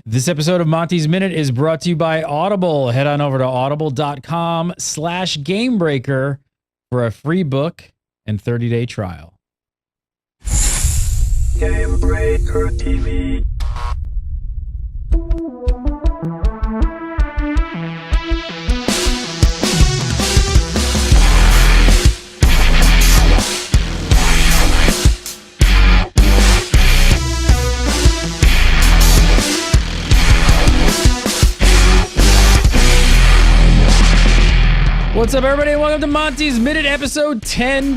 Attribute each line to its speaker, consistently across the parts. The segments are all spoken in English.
Speaker 1: This episode of Monty's Minute is brought to you by Audible. Head on over to audible.com/Gamebreaker for a free book and 30-day trial.
Speaker 2: Gamebreaker TV.
Speaker 1: What's up, everybody? Welcome to Monty's Minute, episode 10.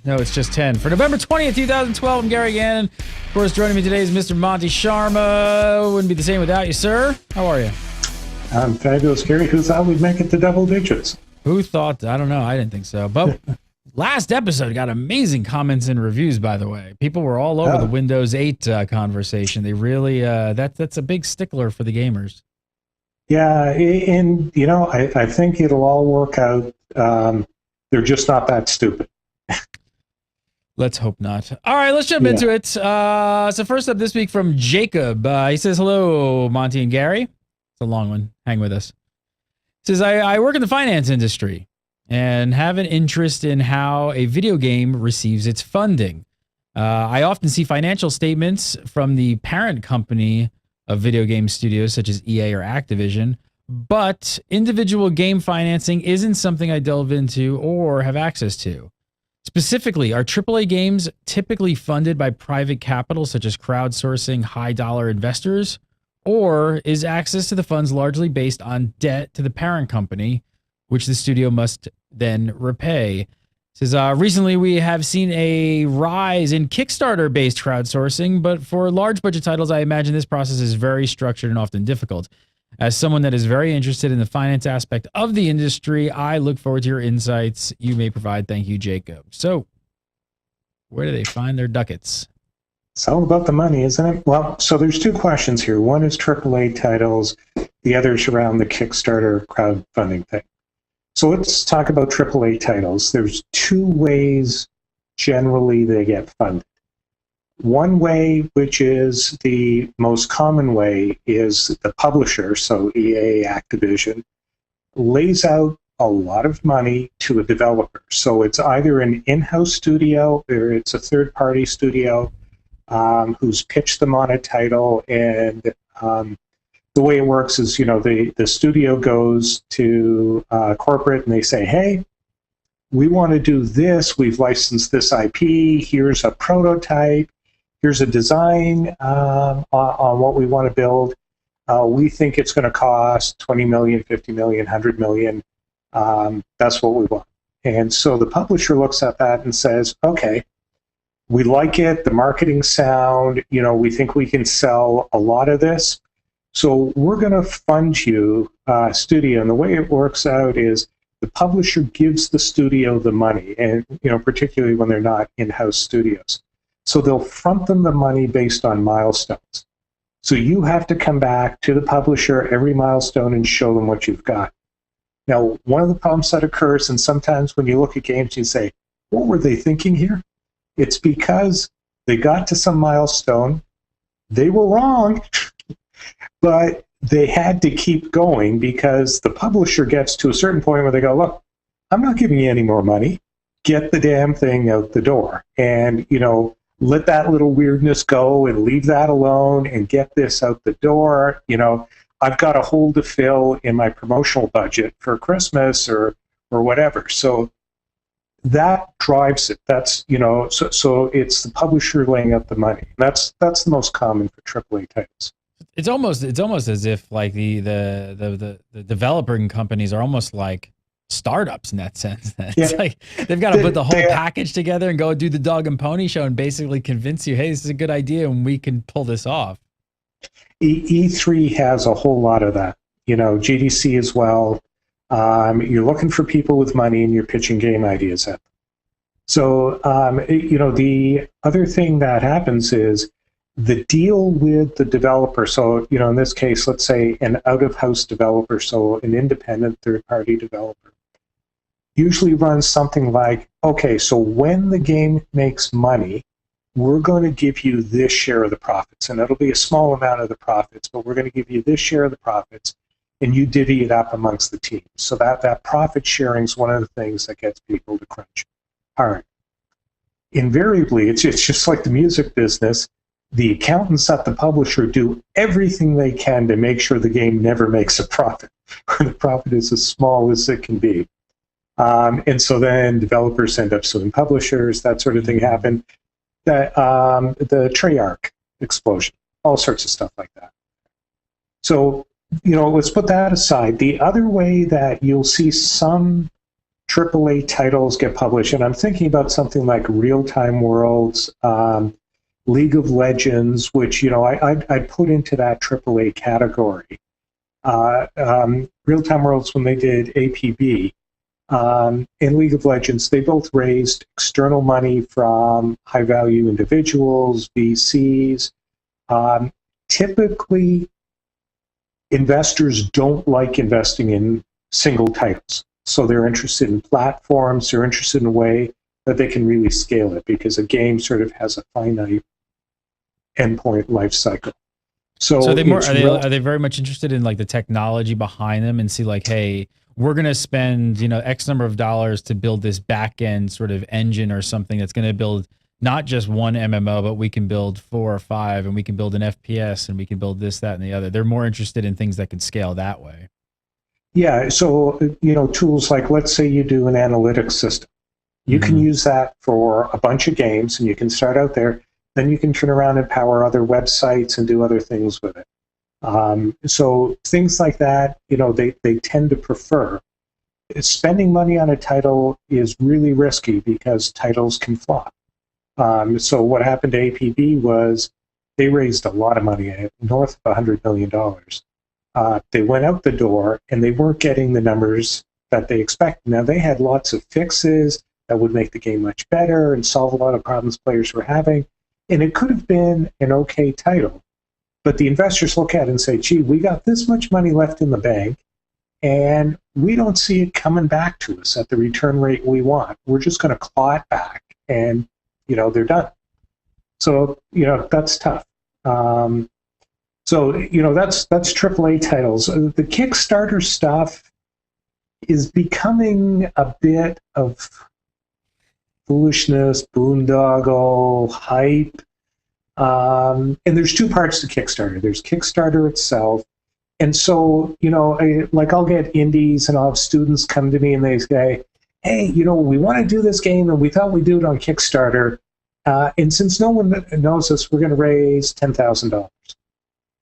Speaker 1: No, it's just 10. For November 20th, 2012, I'm Gary Gannon. Of course, joining me today is Mr. Monty Sharma. Wouldn't be the same without you, sir. How are you?
Speaker 3: I'm fabulous, Gary. Who thought we'd make it to double digits?
Speaker 1: Who thought? I don't know. I didn't think so. But last episode got amazing comments and reviews, by the way. People were all over the Windows 8 conversation. They really, that's a big stickler for the gamers.
Speaker 3: Yeah, and you know, I think it'll all work out. They're just not that stupid.
Speaker 1: Let's hope not. All right, let's jump into it. So first up this week from Jacob. He says, hello, Monty and Gary. It's a long one. Hang with us. He says, I work in the finance industry and have an interest in how a video game receives its funding. I often see financial statements from the parent company of video game studios such as EA or Activision, but individual game financing isn't something I delve into or have access to. Specifically, are AAA games typically funded by private capital such as crowdsourcing high-dollar investors, or is access to the funds largely based on debt to the parent company, which the studio must then repay? Says, recently we have seen a rise in Kickstarter-based crowdsourcing, but for large budget titles, I imagine this process is very structured and often difficult. As someone that is very interested in the finance aspect of the industry, I look forward to your insights you may provide. Thank you, Jacob. So, where do they find their ducats?
Speaker 3: It's all about the money, isn't it? Well, so there's two questions here. One is AAA titles. The other is around the Kickstarter crowdfunding thing. So let's talk about AAA titles. There's two ways generally they get funded. One way, which is the most common way, is the publisher, so EA, Activision, lays out a lot of money to a developer. So it's either an in-house studio or it's a third-party studio who's pitched them on a title, and the way it works is, you know, the studio goes to corporate and they say, hey, we want to do this. We've licensed this IP. Here's a prototype. Here's a design on what we want to build. We think it's going to cost 20 million, 50 million, 100 million. That's what we want. And so the publisher looks at that and says, okay, we like it. The marketing sound, you know, we think we can sell a lot of this. So we're going to fund you, studio. And the way it works out is the publisher gives the studio the money, and you know, particularly when they're not in-house studios. So they'll front them the money based on milestones. So you have to come back to the publisher every milestone and show them what you've got. Now, one of the problems that occurs, and sometimes when you look at games, you say, what were they thinking here? It's because they got to some milestone, they were wrong, but they had to keep going because the publisher gets to a certain point where they go, look, I'm not giving you any more money. Get the damn thing out the door. And, you know, let that little weirdness go and leave that alone and get this out the door. You know, I've got a hole to fill in my promotional budget for Christmas or whatever. So that drives it. That's, you know, so it's the publisher laying out the money. That's the most common for AAA titles.
Speaker 1: It's almost as if like the developing companies are almost like startups in that sense. It's like they've got to put the whole package together and go do the dog and pony show and basically convince you, hey, this is a good idea and we can pull this off.
Speaker 3: E3 has a whole lot of that. You know, GDC as well. You're looking for people with money and you're pitching game ideas at them. So, you know, the other thing that happens is the deal with the developer. So, you know, in this case, let's say an out-of-house developer, so an independent third-party developer, usually runs something like, okay, so when the game makes money, we're going to give you this share of the profits, and it'll be a small amount of the profits, but we're going to give you this share of the profits, and you divvy it up amongst the team. So that profit sharing is one of the things that gets people to crunch hard. Invariably, it's just like the music business. The accountants at the publisher do everything they can to make sure the game never makes a profit, or the profit is as small as it can be. And so then developers end up suing publishers, that sort of thing happened. The Treyarch explosion, all sorts of stuff like that. So, let's put that aside. The other way that you'll see some AAA titles get published, and I'm thinking about something like Real-Time Worlds, League of Legends, which, I'd put into that AAA category. Real-Time Worlds, when they did APB, and League of Legends, they both raised external money from high-value individuals, VCs. Typically, investors don't like investing in single titles. So they're interested in platforms, they're interested in a way that they can really scale it, because a game sort of has a finite endpoint life cycle. So
Speaker 1: are they very much interested in like the technology behind them, and see like, hey, we're going to spend, X number of dollars to build this back end sort of engine or something that's going to build not just one MMO, but we can build 4 or 5, and we can build an FPS, and we can build this, that, and the other. They're more interested in things that can scale that way.
Speaker 3: Yeah, so, tools like, let's say you do an analytics system. You can use that for a bunch of games, and you can start out there. Then you can turn around and power other websites and do other things with it. So things like that, they tend to prefer. Spending money on a title is really risky because titles can flop. So what happened to APB was they raised a lot of money, north of $100 million. They went out the door, and they weren't getting the numbers that they expected. Now, they had lots of fixes that would make the game much better and solve a lot of problems players were having, and it could have been an okay title. But the investors look at it and say, gee, we got this much money left in the bank, and we don't see it coming back to us at the return rate we want. We're just going to claw it back, and, they're done. So, that's tough. So, that's AAA titles. The Kickstarter stuff is becoming a bit of foolishness, boondoggle, hype. And there's two parts to Kickstarter. There's Kickstarter itself. And so, I'll get indies, and I'll have students come to me and they say, hey, we want to do this game, and we thought we'd do it on Kickstarter. And since no one knows us, we're going to raise $10,000.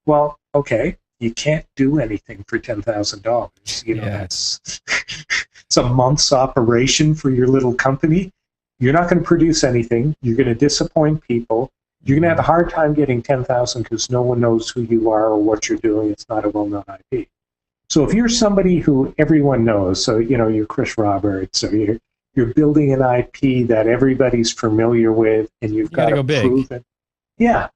Speaker 3: Well, okay, you can't do anything for $10,000. That's it's a month's operation for your little company. You're not going to produce anything. You're going to disappoint people. You're going to have a hard time getting $10,000 because no one knows who you are or what you're doing. It's not a well-known IP. So if you're somebody who everyone knows, so you're Chris Roberts, or you're building an IP that everybody's familiar with, and you've got to prove it. Yeah.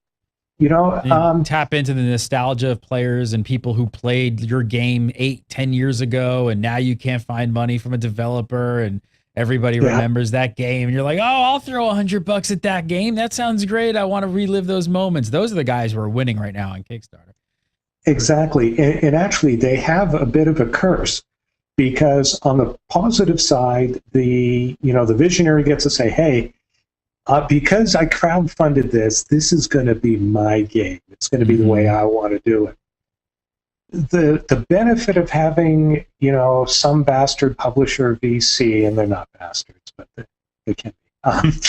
Speaker 1: Tap into the nostalgia of players and people who played your game 8-10 years ago, and now you can't find money from a developer, and everybody remembers that game, and you're like, oh, I'll throw $100 at that game. That sounds great. I want to relive those moments. Those are the guys who are winning right now on Kickstarter.
Speaker 3: Exactly. And actually, they have a bit of a curse, because on the positive side, the visionary gets to say, hey, because I crowdfunded this is going to be my game. It's going to be the way I want to do it. The benefit of having, some bastard publisher VC, and they're not bastards, but they can be,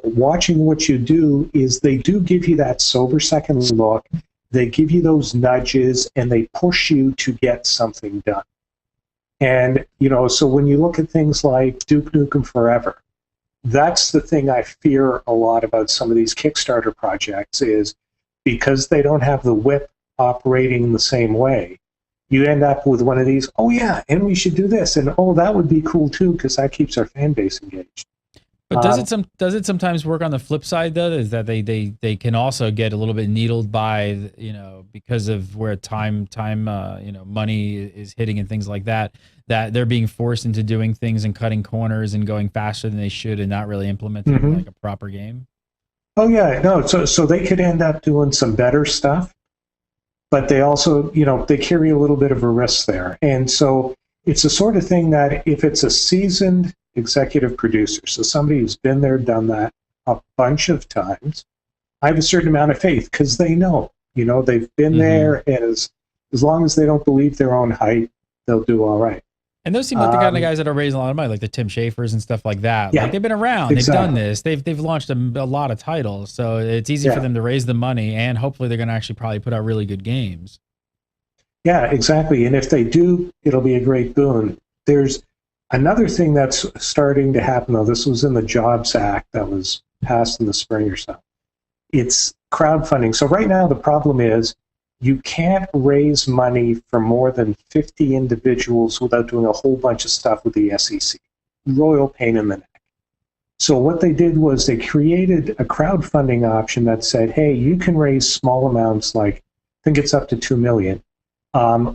Speaker 3: watching what you do is they do give you that sober second look. They give you those nudges, and they push you to get something done. And, so when you look at things like Duke Nukem Forever, that's the thing I fear a lot about some of these Kickstarter projects, is because they don't have the whip operating in the same way, you end up with one of these, oh yeah, and we should do this, and oh, that would be cool too, because that keeps our fan base engaged.
Speaker 1: But does it sometimes work on the flip side though? Is that they can also get a little bit needled by, because of where time money is hitting and things like that, that they're being forced into doing things and cutting corners and going faster than they should and not really implementing like a proper game.
Speaker 3: Oh yeah, no. So they could end up doing some better stuff, but they also, they carry a little bit of a risk there. And so it's the sort of thing that if it's a seasoned executive producer, so somebody who's been there, done that a bunch of times, I have a certain amount of faith because they know, they've been there, and as long as they don't believe their own hype, they'll do all right.
Speaker 1: And those seem like the kind of guys that are raising a lot of money, like the Tim Schafers and stuff like that.
Speaker 3: Yeah,
Speaker 1: like they've been around,
Speaker 3: exactly.
Speaker 1: They've done this, they've launched a lot of titles, so it's easy for them to raise the money, and hopefully they're going to actually probably put out really good games.
Speaker 3: Yeah, exactly. And if they do, it'll be a great boon. There's another thing that's starting to happen, though. This was in the Jobs Act that was passed in the spring or so. It's crowdfunding. So right now the problem is you can't raise money for more than 50 individuals without doing a whole bunch of stuff with the SEC. Royal pain in the neck. So what they did was they created a crowdfunding option that said, hey, you can raise small amounts, like I think it's up to $2 million.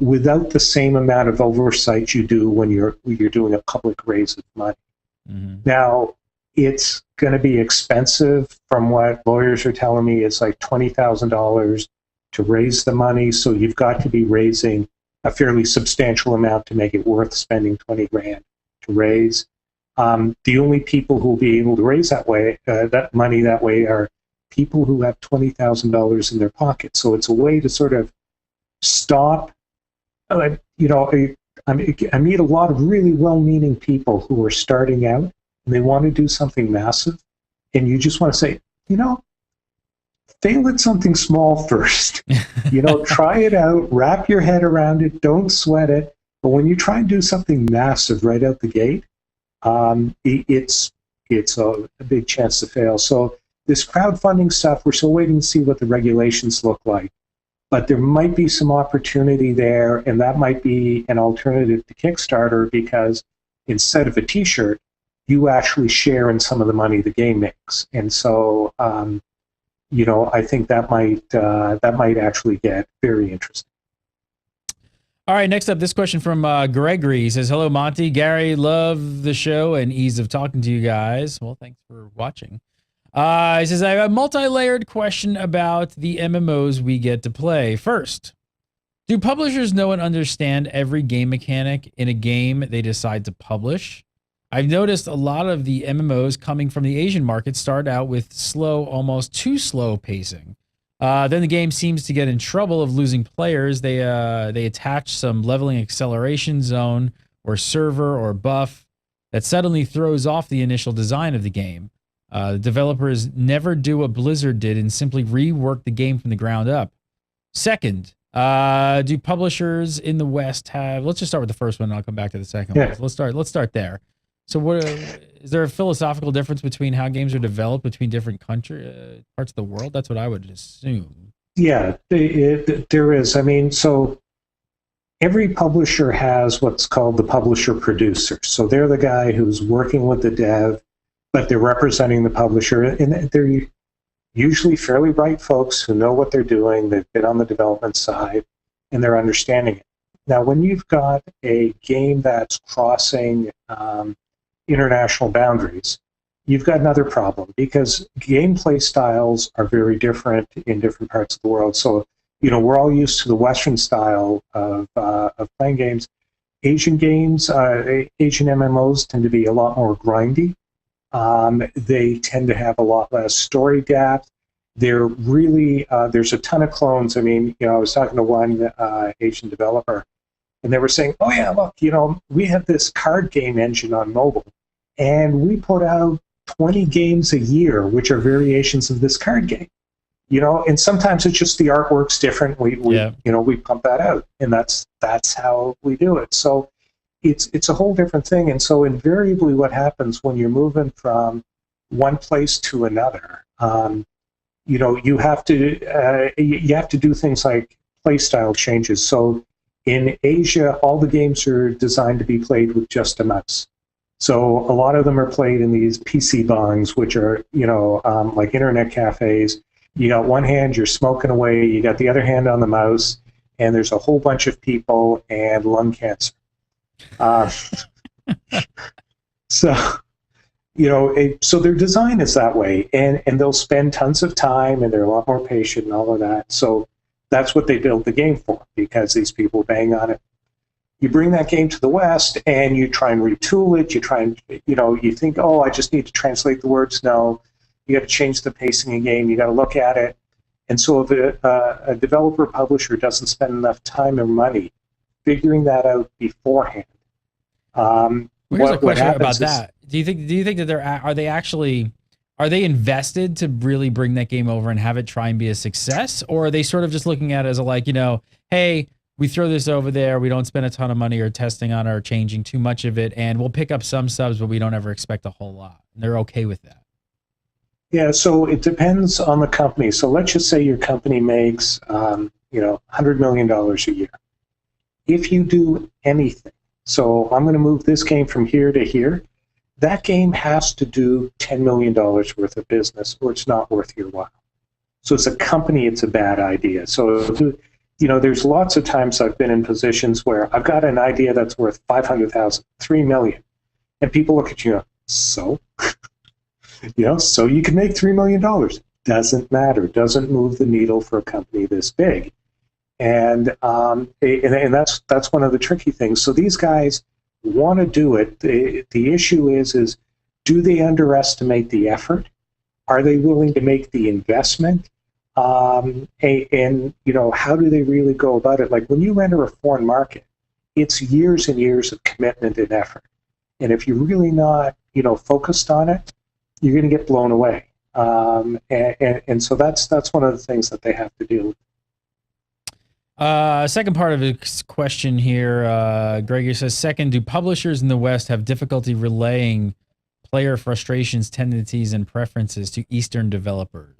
Speaker 3: Without the same amount of oversight you do when you're doing a public raise of money. Now, it's going to be expensive. From what lawyers are telling me, it's like $20,000 to raise the money. So you've got to be raising a fairly substantial amount to make it worth spending $20,000 to raise. The only people who will be able to raise that money that way are people who have $20,000 in their pocket. So it's a way to sort of stop. I meet a lot of really well-meaning people who are starting out and they want to do something massive, and you just want to say, fail at something small first. Try it out, wrap your head around it, don't sweat it. But when you try and do something massive right out the gate, it's a big chance to fail. So this crowdfunding stuff, we're still waiting to see what the regulations look like. But there might be some opportunity there, and that might be an alternative to Kickstarter, because instead of a T-shirt, you actually share in some of the money the game makes. And so, I think that might actually get very interesting.
Speaker 1: All right, next up, this question from Gregory. He says, hello, Monty. Gary, love the show and ease of talking to you guys. Well, thanks for watching. He says, I have a multi-layered question about the MMOs we get to play. First, do publishers know and understand every game mechanic in a game they decide to publish? I've noticed a lot of the MMOs coming from the Asian market start out with slow, almost too slow pacing. Then the game seems to get in trouble of losing players. They attach some leveling acceleration zone or server or buff that suddenly throws off the initial design of the game. The developers never do what Blizzard did and simply rework the game from the ground up. Second, do publishers in the West have? Let's just start with the first one, and I'll come back to the second one. So let's start there. So, is there a philosophical difference between how games are developed between different parts of the world? That's what I would assume.
Speaker 3: Yeah, there is. I mean, so every publisher has what's called the publisher producer. So they're the guy who's working with the dev, but they're representing the publisher, and they're usually fairly bright folks who know what they're doing. They've been on the development side, and they're understanding it. Now, when you've got a game that's crossing international boundaries, you've got another problem, because gameplay styles are very different in different parts of the world. So, we're all used to the Western style of playing games. Asian games, Asian MMOs tend to be a lot more grindy. They tend to have a lot less story depth. They're really, there's a ton of clones. I mean, I was talking to one Asian developer, and they were saying, oh yeah, look, we have this card game engine on mobile, and we put out 20 games a year, which are variations of this card game. And sometimes it's just the artwork's different. We pump that out, and that's how we do it. So it's a whole different thing. And so invariably what happens when you're moving from one place to another, you have to do things like play style changes. So in Asia, all the games are designed to be played with just a mouse. So a lot of them are played in these PC bongs, which are, like internet cafes. You got one hand, you're smoking away. You got the other hand on the mouse, and there's a whole bunch of people and lung cancer. So, so their design is that way, and they'll spend tons of time, and they're a lot more patient and all of that. So that's what they built the game for, because these people bang on it. You bring that game to the West, and you try and retool it. You try and, you think, oh, I just need to translate the words. No, you got to change the pacing of the game. You got to look at it. And so if a developer publisher doesn't spend enough time and money figuring that out beforehand,
Speaker 1: here's a question about that. Do you think that are they invested to really bring that game over and have it try and be a success, or are they sort of just looking at it as a hey, we throw this over there, we don't spend a ton of money or testing on it or changing too much of it, and we'll pick up some subs, but we don't ever expect a whole lot. And they're okay with that.
Speaker 3: Yeah, so it depends on the company. So let's just say your company makes, $100 million a year. If you do anything, so I'm going to move this game from here to here, that game has to do $10 million worth of business, or it's not worth your while. So as a company, it's a bad idea. So, there's lots of times I've been in positions where I've got an idea that's worth $500,000, $3 million, and people look at you, so, so you can make $3 million. Doesn't matter. Doesn't move the needle for a company this big. And that's one of the tricky things. So these guys want to do it. The issue is do they underestimate the effort? Are they willing to make the investment? And how do they really go about it? Like when you enter a foreign market, it's years and years of commitment and effort. And if you're really not, focused on it, you're going to get blown away. And so that's one of the things that they have to deal with.
Speaker 1: Second part of his question here, Gregor says, second, do publishers in the West have difficulty relaying player frustrations, tendencies, and preferences to Eastern developers?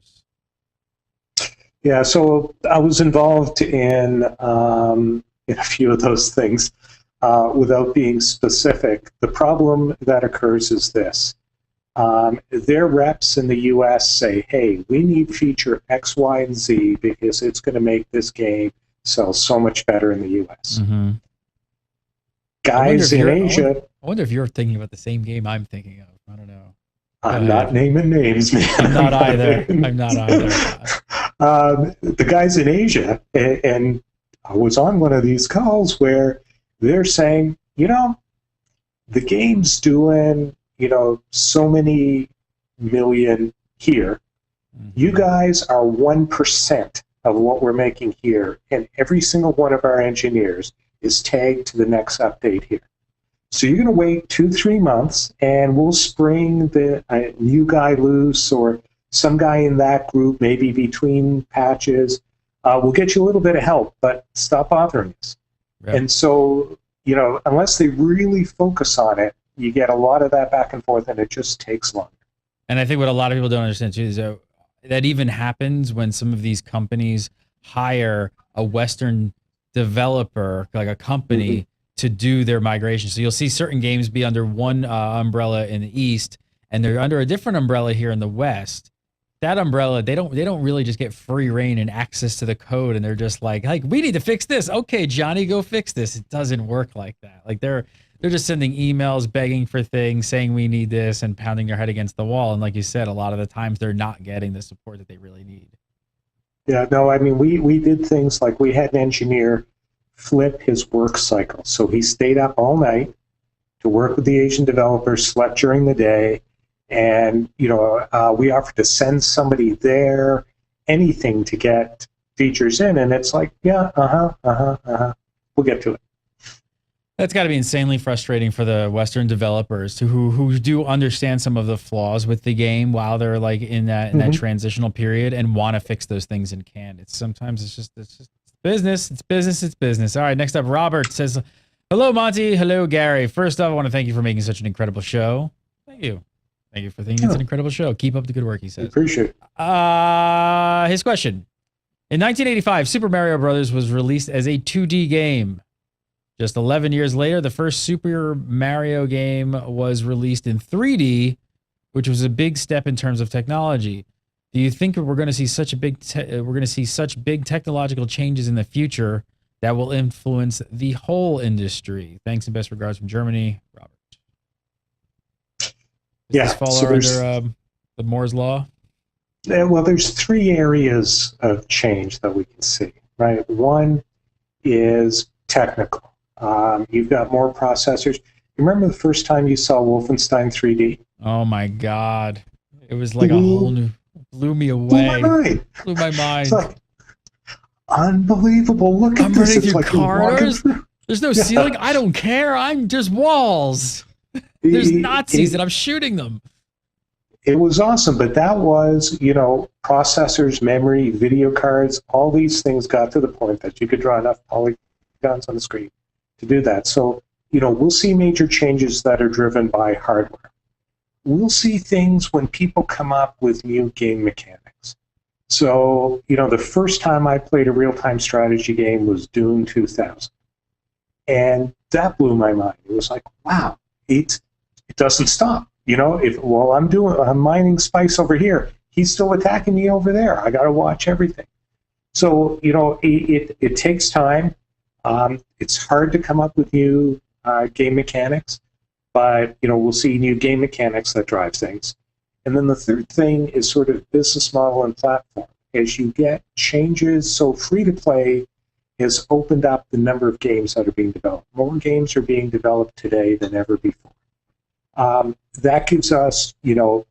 Speaker 3: Yeah, so I was involved in a few of those things without being specific. The problem that occurs is this. Their reps in the U.S. say, hey, we need feature X, Y, and Z because it's going to make this game sell so much better in the U.S.
Speaker 1: Mm-hmm.
Speaker 3: Guys in Asia...
Speaker 1: I wonder if you're thinking about the same game I'm thinking of. I don't know.
Speaker 3: I'm not naming names, man.
Speaker 1: I'm not either.
Speaker 3: The guys in Asia, and I was on one of these calls where they're saying, the game's doing, so many million here. Mm-hmm. You guys are 1% of what we're making here, and every single one of our engineers is tagged to the next update here. So you're going to wait 2-3 months, and we'll spring the new guy loose, or some guy in that group, maybe between patches. We'll get you a little bit of help, but stop bothering us. Yep. And so, unless they really focus on it, you get a lot of that back and forth, and it just takes longer.
Speaker 1: And I think what a lot of people don't understand too is that even happens when some of these companies hire a Western developer, like a company, mm-hmm. to do their migration. So you'll see certain games be under one umbrella in the East, and they're under a different umbrella here in the West. That umbrella, they don't really just get free reign and access to the code, and they're just like, we need to fix this. Okay, Johnny, go fix this. It doesn't work like that. Like they're just sending emails, begging for things, saying we need this, and pounding their head against the wall. And like you said, a lot of the times they're not getting the support that they really need.
Speaker 3: Yeah, no, I mean, we did things like we had an engineer flip his work cycle. So he stayed up all night to work with the Asian developers, slept during the day, and we offered to send somebody there, anything to get features in, and it's like, yeah, we'll get to it.
Speaker 1: That's got to be insanely frustrating for the Western developers who do understand some of the flaws with the game while they're like in that
Speaker 3: mm-hmm.
Speaker 1: that transitional period and want to fix those things and can. It's just business. It's business. All right, next up, Robert says, hello, Monty. Hello, Gary. First off, I want to thank you for making such an incredible show. Thank you. Thank you for thinking it's an incredible show. Keep up the good work, he says.
Speaker 3: Appreciate it.
Speaker 1: His question. In 1985, Super Mario Brothers was released as a 2D game. Just 11 years later, the first Super Mario game was released in 3D, which was a big step in terms of technology. Do you think we're going to see such big technological changes in the future that will influence the whole industry? Thanks and best regards from Germany, Robert. Does this fall under the Moore's Law?
Speaker 3: Well, there's three areas of change that we can see, right? One is technical. You've got more processors. Remember the first time you saw Wolfenstein 3D?
Speaker 1: Oh my God. It was like a whole new, blew me away. Blew my mind.
Speaker 3: It's like, unbelievable. Look at this.
Speaker 1: It's like corridors. There's no ceiling. I don't care. I'm just walls. There's Nazis and I'm shooting them.
Speaker 3: It was awesome, but that was, processors, memory, video cards, all these things got to the point that you could draw enough polygons on the screen to do that. So, we'll see major changes that are driven by hardware. We'll see things when people come up with new game mechanics. So, the first time I played a real-time strategy game was Doom 2000. And that blew my mind. It was like, wow, it doesn't stop. I'm mining spice over here, he's still attacking me over there. I got to watch everything. So, it takes time. It's hard to come up with new game mechanics, but we'll see new game mechanics that drive things. And then the third thing is sort of business model and platform. As you get changes, so free to play has opened up the number of games that are being developed. More games are being developed today than ever before. That gives us,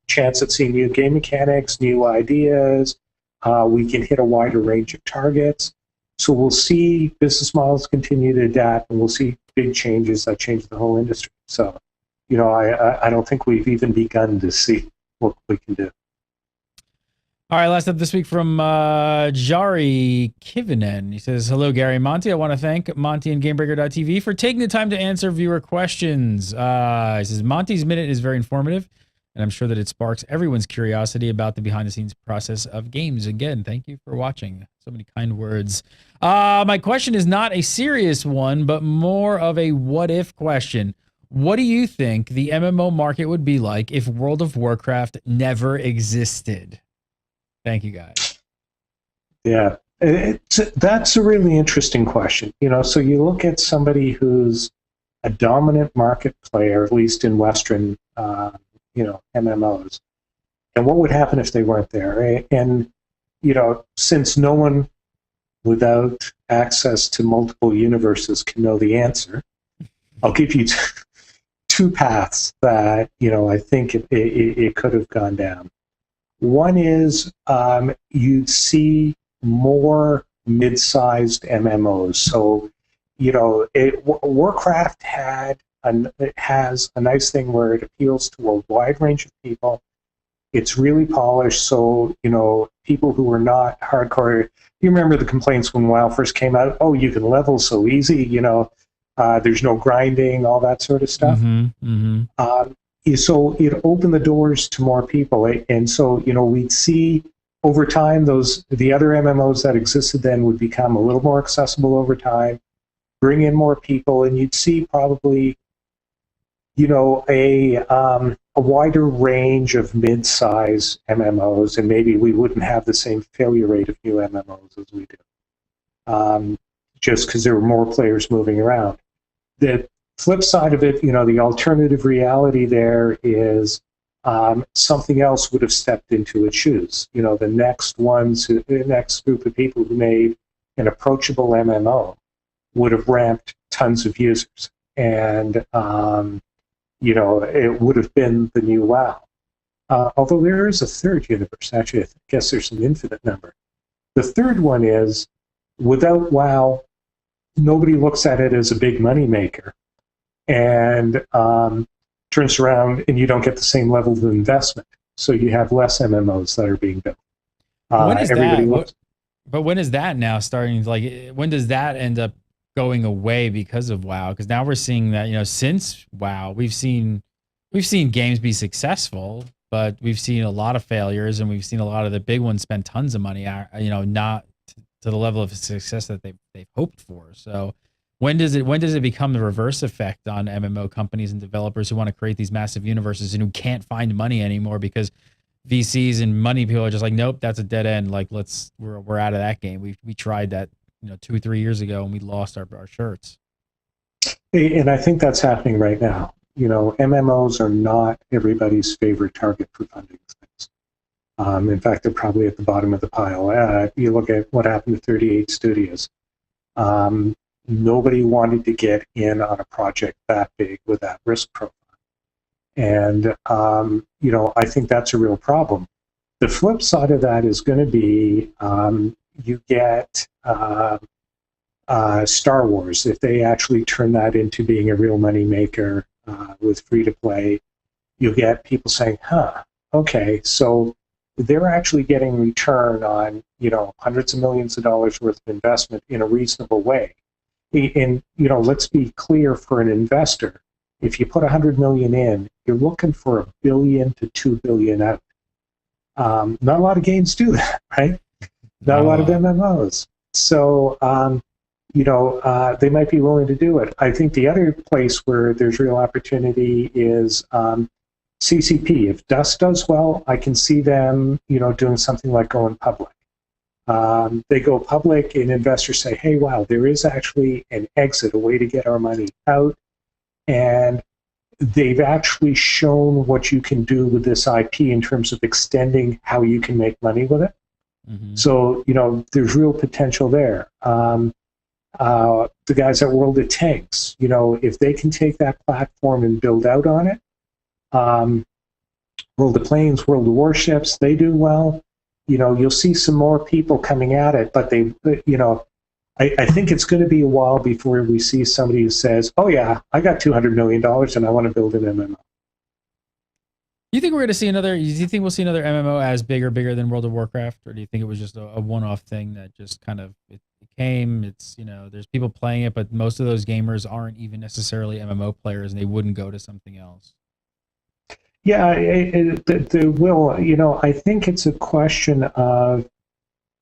Speaker 3: chance at seeing new game mechanics, new ideas. We can hit a wider range of targets. So we'll see business models continue to adapt, and we'll see big changes that change the whole industry. So, I don't think we've even begun to see what we can do.
Speaker 1: All right, last up this week from Jari Kivinen. He says, hello, Gary and Monty. I want to thank Monty and Gamebreaker.tv for taking the time to answer viewer questions. He says, Monty's Minute is very informative, and I'm sure that it sparks everyone's curiosity about the behind-the-scenes process of games. Again, thank you for watching. So many kind words. My question is not a serious one, but more of a what-if question. What do you think the MMO market would be like if World of Warcraft never existed? Thank you, guys.
Speaker 3: Yeah, that's a really interesting question. So you look at somebody who's a dominant market player, at least in Western, MMOs, and what would happen if they weren't there? And, since no one without access to multiple universes can know the answer, I'll give you two paths that, I think it could have gone down. One is you'd see more mid-sized MMOs. So, Warcraft has a nice thing where it appeals to a wide range of people. It's really polished, so, people who are not hardcore. You remember the complaints when WoW first came out? Oh, you can level so easy, there's no grinding, all that sort of stuff. So it opened the doors to more people. And so, we'd see over time the other MMOs that existed then would become a little more accessible over time, bring in more people, and you'd see probably, a wider range of mid-size MMOs, and maybe we wouldn't have the same failure rate of new MMOs as we do, just because there were more players moving around. The flip side of it, the alternative reality there is something else would have stepped into its shoes. The next group of people who made an approachable MMO would have ramped tons of users, and it would have been the new WoW. Although there is a third universe, actually, I guess there's an infinite number. The third one is, without WoW, nobody looks at it as a big money maker, and turns around and you don't get the same level of investment. So you have less MMOs that are being built.
Speaker 1: When is that? But when is that now starting? When does that end up going away because of WoW? Because now we're seeing that, since WoW, we've seen games be successful, but we've seen a lot of failures, and we've seen a lot of the big ones spend tons of money, not to the level of success that they've hoped for. So When does it become the reverse effect on MMO companies and developers who want to create these massive universes and who can't find money anymore because VCs and money people are just like, nope, that's a dead end. Like, we're out of that game. We tried that, 2-3 years ago and we lost our shirts.
Speaker 3: And I think that's happening right now. MMOs are not everybody's favorite target for funding things. In fact, they're probably at the bottom of the pile. You look at what happened to 38 Studios. Nobody wanted to get in on a project that big with that risk profile. And, I think that's a real problem. The flip side of that is going to be you get Star Wars. If they actually turn that into being a real money maker with free-to-play, you'll get people saying, okay, so they're actually getting return on, hundreds of millions of dollars worth of investment in a reasonable way. And, let's be clear, for an investor, if you put 100 million in, you're looking for $1 billion to $2 billion out. Not a lot of games do that, right? Not a lot of MMOs. So, they might be willing to do it. I think the other place where there's real opportunity is CCP. If Dust does well, I can see them, doing something like going public. They go public and investors say, hey, wow, there is actually an exit, a way to get our money out. And they've actually shown what you can do with this IP in terms of extending how you can make money with it. Mm-hmm. So, there's real potential there. The guys at World of Tanks, if they can take that platform and build out on it, World of Planes, World of Warships, they do well. You'll see some more people coming at it, but I think it's going to be a while before we see somebody who says, oh yeah, I got $200 million and I want to build an MMO.
Speaker 1: Do you think we'll see another MMO as bigger than World of Warcraft? Or do you think it was just a one-off thing that just kind of, it came, it's, there's people playing it, but most of those gamers aren't even necessarily MMO players and they wouldn't go to something else?
Speaker 3: Yeah, there will. I think it's a question of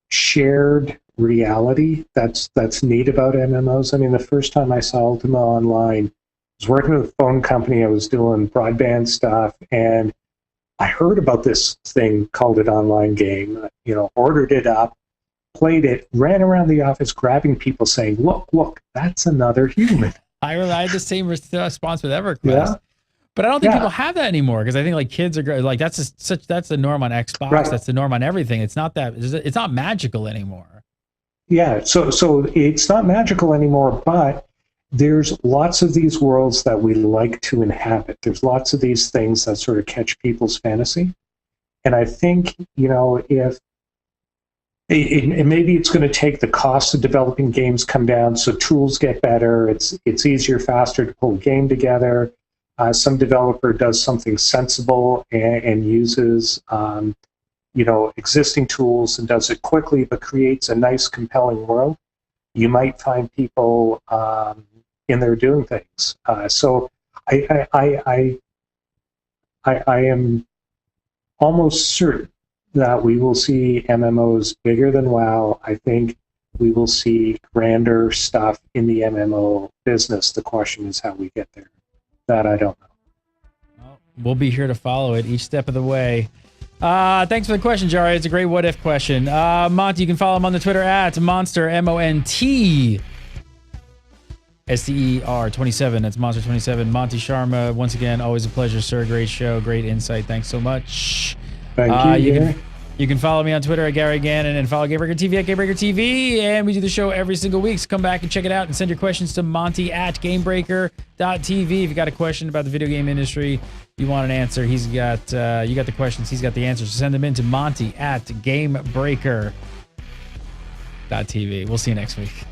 Speaker 3: shared reality that's neat about MMOs. I mean, the first time I saw Ultima Online, I was working with a phone company. I was doing broadband stuff, and I heard about this thing called an online game. Ordered it up, played it, ran around the office grabbing people, saying, "Look, that's another human."
Speaker 1: I had the same response with EverQuest.
Speaker 3: Yeah.
Speaker 1: But I don't think people have that anymore because I think like kids are like that's the norm on Xbox. Right. That's the norm on everything. It's not magical anymore.
Speaker 3: Yeah, so it's not magical anymore, but there's lots of these worlds that we like to inhabit. There's lots of these things that sort of catch people's fantasy. And I think, if maybe it's going to take the cost of developing games come down, so tools get better, it's easier, faster to pull a game together. Some developer does something sensible and uses existing tools and does it quickly, but creates a nice, compelling world. You might find people in there doing things. So I am almost certain that we will see MMOs bigger than WoW. I think we will see grander stuff in the MMO business. The question is how we get there. That I don't know.
Speaker 1: Well, we'll be here to follow it each step of the way. Thanks for the question, Jari. It's a great what if question. Monty, you can follow him on the Twitter at Monster, MONT STER27. That's Monster27. Monty Sharma, once again, always a pleasure, sir. Great show, great insight. Thanks so much.
Speaker 3: Thank you.
Speaker 1: You can follow me on Twitter at Gary Gannon and follow Gamebreaker TV at Gamebreaker TV. And we do the show every single week. So come back and check it out and send your questions to Monty at Gamebreaker.tv. If you got a question about the video game industry, you want an answer, he's got you got the questions, he's got the answers. So send them in to Monty at Gamebreaker.tv. We'll see you next week.